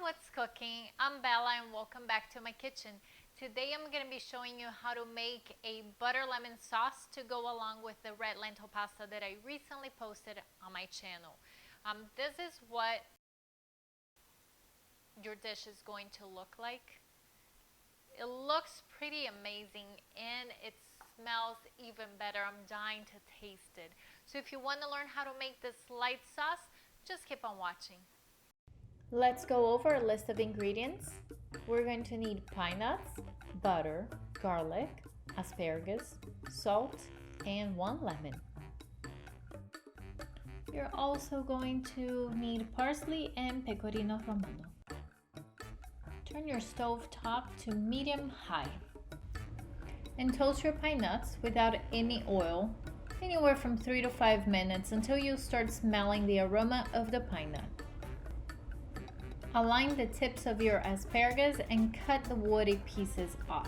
what's cooking? I'm Bella and welcome back to my kitchen. Today I'm going to be showing you how to make a butter lemon sauce to go along with the red lentil pasta that I recently posted on my channel. This is what your dish is going to look like. It looks pretty amazing and it smells even better. I'm dying to taste it. So if you want to learn how to make this light sauce, just keep on watching. Let's go over a list of ingredients. We're going to need pine nuts, butter, garlic, asparagus, salt, and 1 lemon. You're also going to need parsley and pecorino romano. Turn your stove top to medium-high and toast your pine nuts without any oil, anywhere from 3 to 5 minutes until you start smelling the aroma of the pine nut. Align the tips of your asparagus and cut the woody pieces off.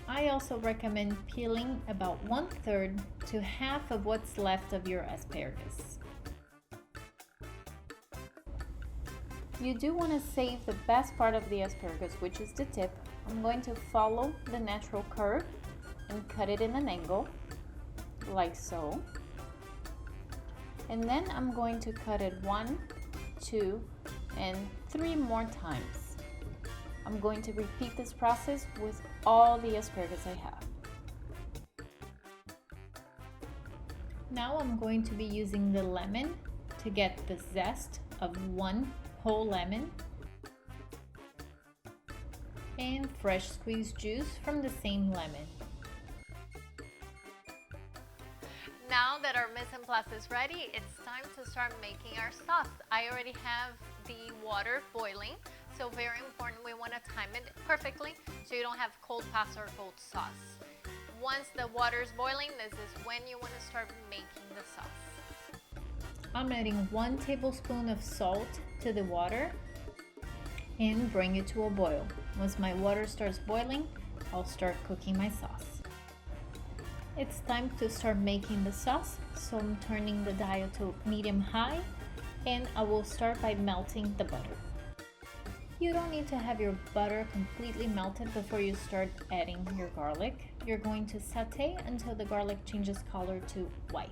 I also recommend peeling about 1/3 to half of what's left of your asparagus. You do want to save the best part of the asparagus, which is the tip. I'm going to follow the natural curve and cut it in an angle, like so. And then I'm going to cut it 1, 2, and 3 more times. I'm going to repeat this process with all the asparagus I have. Now I'm going to be using the lemon to get the zest of 1 whole lemon and fresh squeezed juice from the same lemon. Now that our mise en place is ready, it's time to start making our sauce. I already have the water boiling, so very important, we want to time it perfectly so you don't have cold pasta or cold sauce. Once the water is boiling, this is when you want to start making the sauce. I'm adding 1 tablespoon of salt to the water and bring it to a boil. Once my water starts boiling, I'll start cooking my sauce. It's time to start making the sauce, so I'm turning the dial to medium-high and I will start by melting the butter. You don't need to have your butter completely melted before you start adding your garlic. You're going to saute until the garlic changes color to white.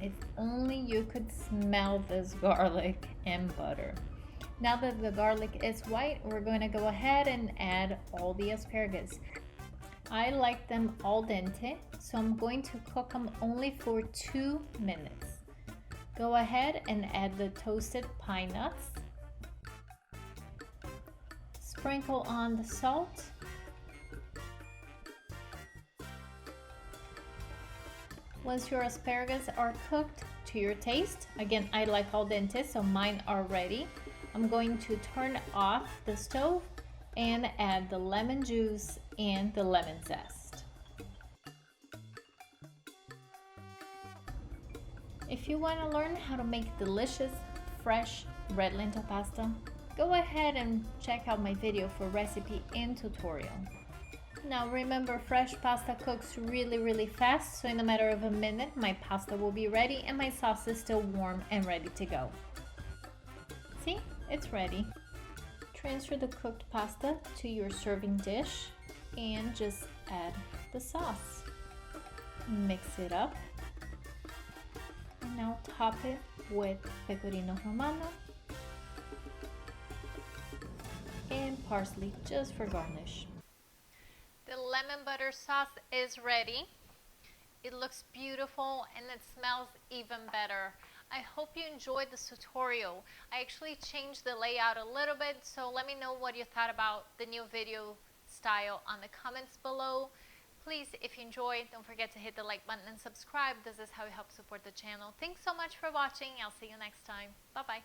If only you could smell this garlic and butter. Now that the garlic is white, we're going to go ahead and add all the asparagus. I like them al dente, so I'm going to cook them only for 2 minutes. Go ahead and add the toasted pine nuts. Sprinkle on the salt. Once your asparagus are cooked to your taste, again, I like al dente, so mine are ready. I'm going to turn off the stove and add the lemon juice and the lemon zest. If you want to learn how to make delicious, fresh red lentil pasta, go ahead and check out my video for recipe and tutorial. Now remember, fresh pasta cooks really fast, so in a matter of a minute, my pasta will be ready and my sauce is still warm and ready to go. See, it's ready. Transfer the cooked pasta to your serving dish and just add the sauce. Mix it up. And now top it with pecorino romano and parsley just for garnish. The lemon butter sauce is ready. It looks beautiful and it smells even better. I hope you enjoyed this tutorial. I actually changed the layout a little bit, so let me know what you thought about the new video style on the comments below. Please, if you enjoyed, don't forget to hit the like button and subscribe. This is how you help support the channel. Thanks so much for watching. I'll see you next time. Bye-bye.